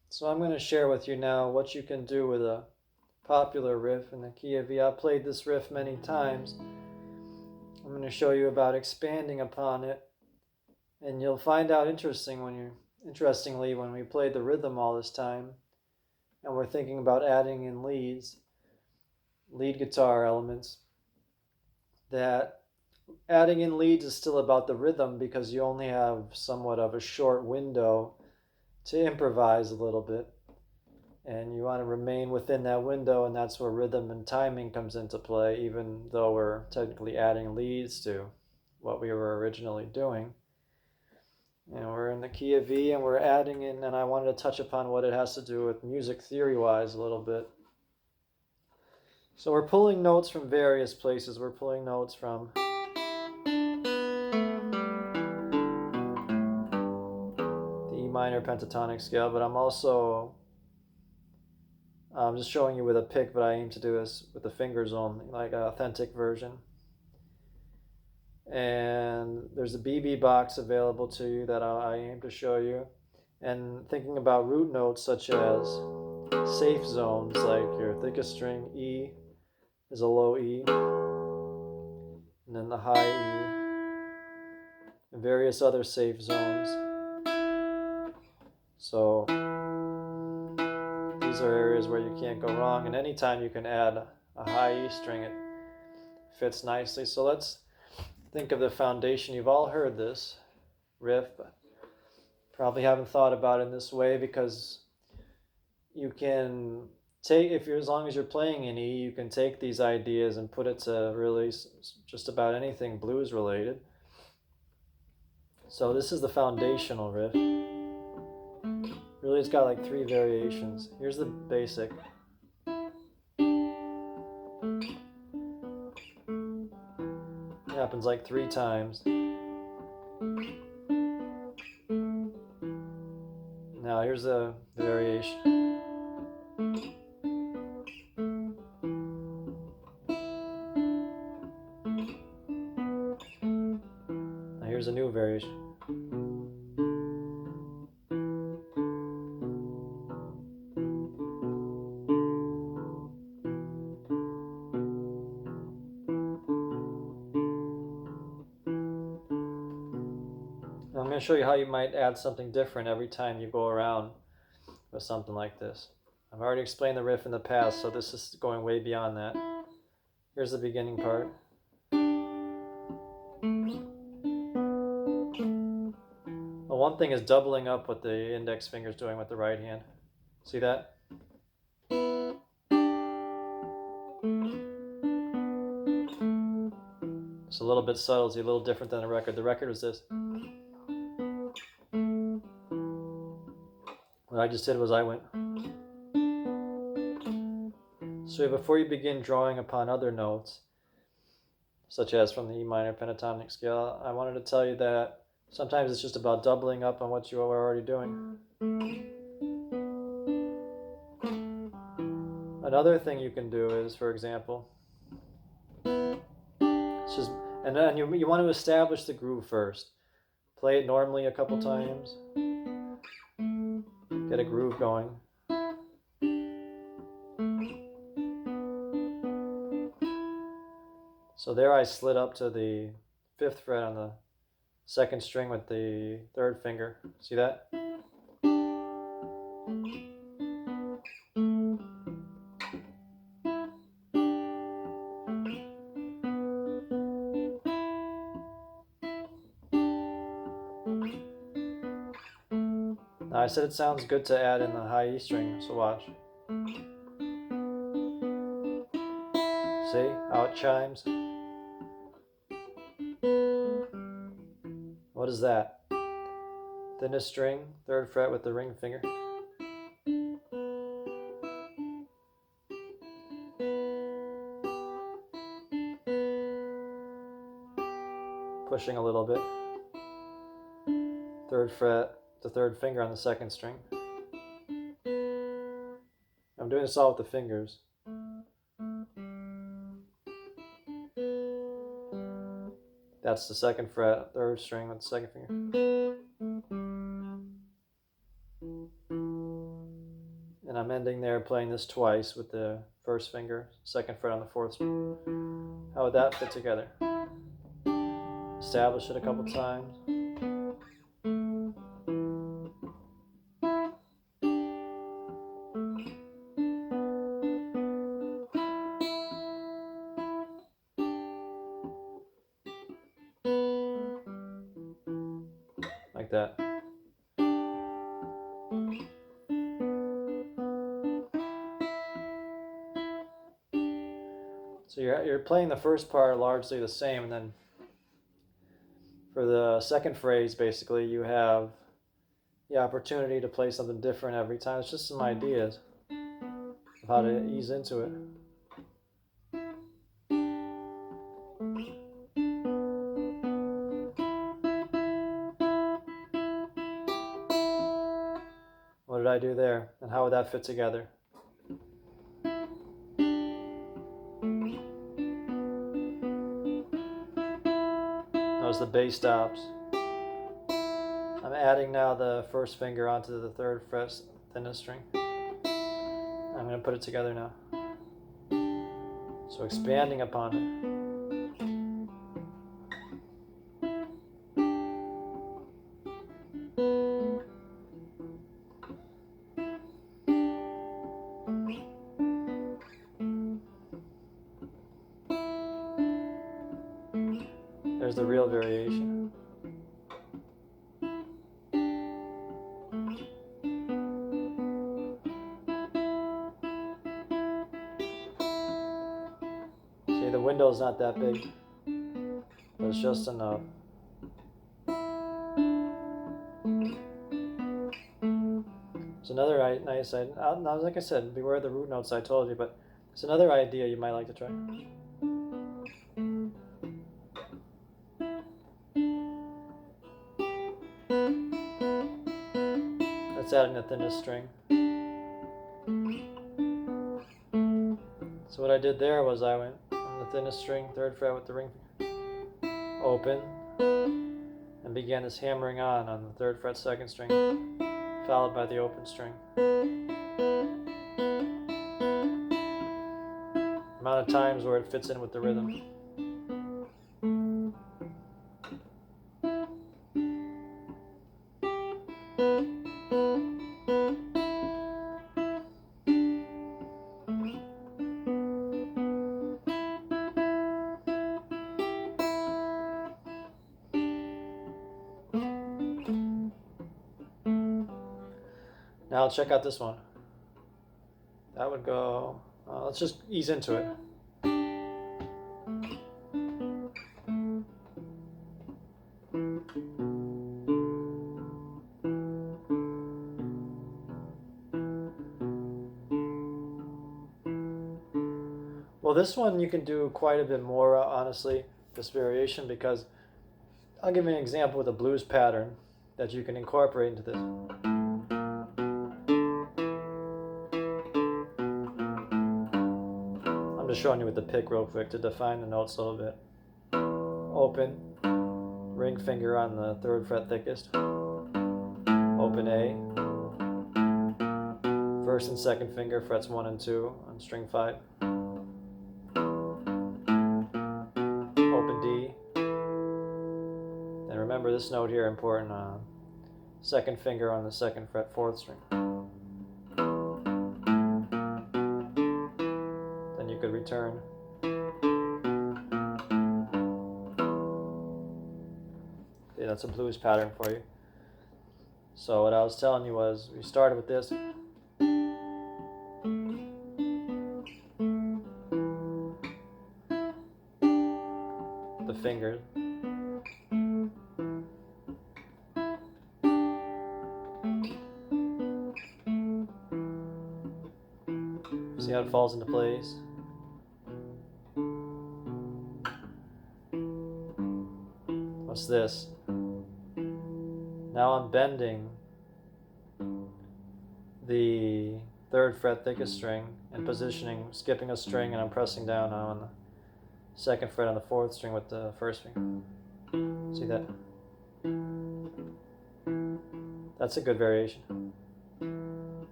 So I'm going to share with you now what you can do with a popular riff in the key of E. I've played this riff many times. I'm going to show you about expanding upon it, and you'll find out interestingly when we played the rhythm all this time and we're thinking about adding in lead guitar elements, that adding in leads is still about the rhythm because you only have somewhat of a short window to improvise a little bit, and you want to remain within that window, and that's where rhythm and timing comes into play, even though we're technically adding leads to what we were originally doing. And we're in the key of E and we're adding in, and I wanted to touch upon what it has to do with music theory wise a little bit. So we're pulling notes from various places. We're pulling notes from the E minor pentatonic scale, but I'm just showing you with a pick, but I aim to do this with the fingers only, like an authentic version. And there's a BB box available to you that I aim to show you. And thinking about root notes such as safe zones, like your thickest string E is a low E, and then the high E, and various other safe zones. So these are areas where you can't go wrong, and anytime you can add a high E string, it fits nicely. So let's think of the foundation. You've all heard this riff, but probably haven't thought about it in this way, because you can take, if you're, as long as you're playing in E, you can take these ideas and put it to really just about anything blues related. So this is the foundational riff. Really, it's got like 3 variations. Here's the basic. It happens like 3 times. Now here's the variation. Now here's a new variation. Now I'm going to show you how you might add something different every time you go around with something like this. I've already explained the riff in the past, so this is going way beyond that. Here's the beginning part. Well, one thing is doubling up what the index finger is doing with the right hand. See that? It's a little bit subtle, it's a little different than the record. The record was this. What I just did was I went. So before you begin drawing upon other notes, such as from the E minor pentatonic scale, I wanted to tell you that sometimes it's just about doubling up on what you are already doing. Another thing you can do is, for example, it's just, and then you want to establish the groove first. Play it normally a couple times. Get a groove going. So there I slid up to the 5th fret on the 2nd string with the 3rd finger. See that? Now I said it sounds good to add in the high E string, so watch. See how it chimes? What is that? Thinnest string, 3rd fret with the ring finger. Pushing a little bit. 3rd fret, the 3rd finger on the 2nd string. I'm doing this all with the fingers. That's the 2nd fret, 3rd string with the 2nd finger. and I'm ending there, playing this twice with the first finger, second fret on the fourth string. How would that fit together? Establish it a couple times. Like that. So you're playing the first part largely the same, and then for the second phrase, basically, you have the opportunity to play something different every time. It's just some ideas of how to ease into it. What did I do there? And how would that fit together? Notice the bass stops. I'm adding now the first finger onto the third fret thinnest string. I'm going to put it together now. So expanding upon it. There's the real variation. See, the window's not that big, but it's just enough. It's another nice, now like I said, beware the root notes I told you, but it's another idea you might like to try. That's adding the thinnest string. So what I did there was I went on the thinnest string, third fret with the ring finger, open, and began this hammering on the third fret second string, followed by the open string. Amount of times where it fits in with the rhythm. Now check out this one. That would go, let's just ease into it. Well, this one you can do quite a bit more, honestly, this variation, because I'll give you an example with a blues pattern that you can incorporate into this. I'm just showing you with the pick real quick to define the notes a little bit. Open, ring finger on the third fret thickest, open A, first and second finger frets 1 and 2 on string 5, open D, and remember this note here, important, second finger on the second fret fourth string. Then you could return. Okay, that's a blues pattern for you. So what I was telling you was we started with this. The fingers. See how it falls into place? What's this? Now I'm bending the third fret thickest string and positioning, skipping a string, and I'm pressing down on the second fret on the fourth string with the first finger. See that? That's a good variation.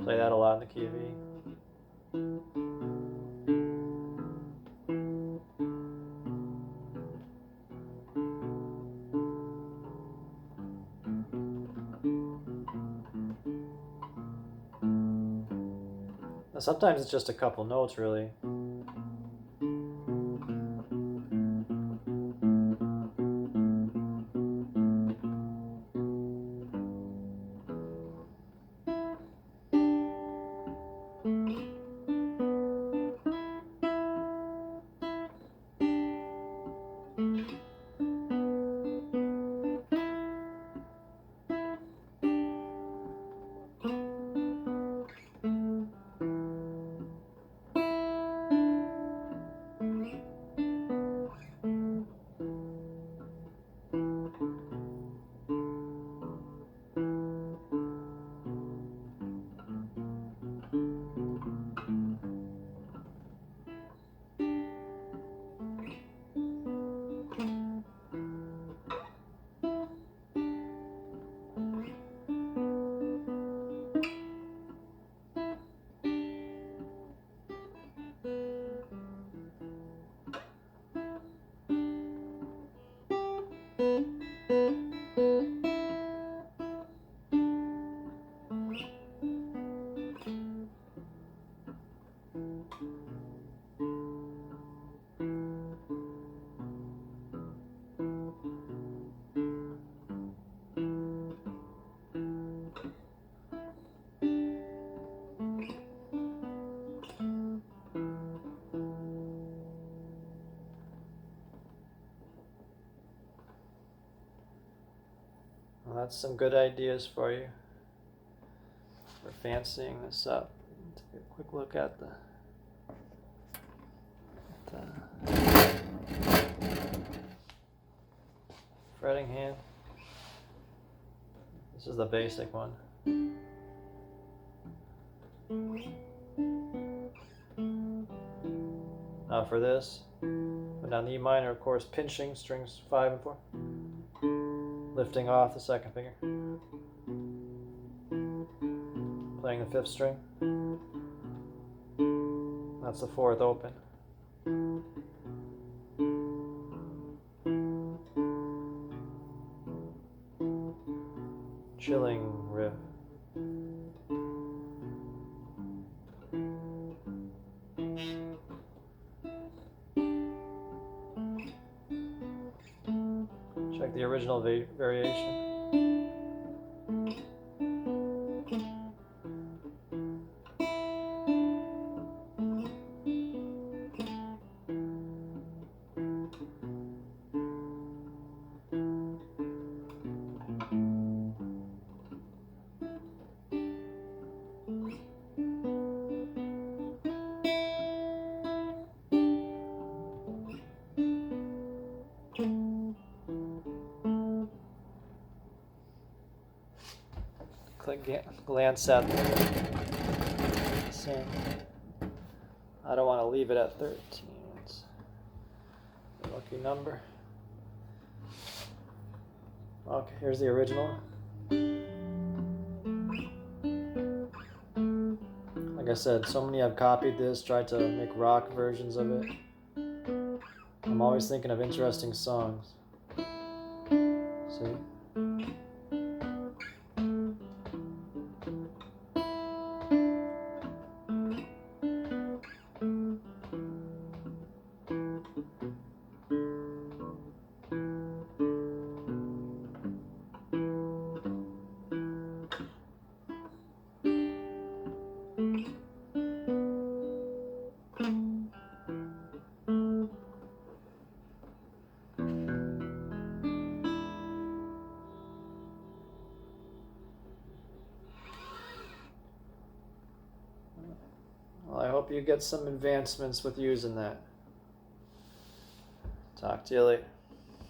Play that a lot in the key of E. Now, sometimes it's just a couple notes, really. Well, that's some good ideas for you for fancying this up. Take a quick look at the fretting hand. This is the basic one. Now for this, put down the E minor, of course, pinching strings 5 and 4. Lifting off the second finger. Playing the 5th string. That's the 4th open. Chilling riff. Check the original variation. Glance at the same. I don't want to leave it at 13. It's a lucky number. Okay, here's the original. Like I said, so many have copied this, tried to make rock versions of it. I'm always thinking of interesting songs. See? Well, I hope you get some advancements with using that. Talk to you later.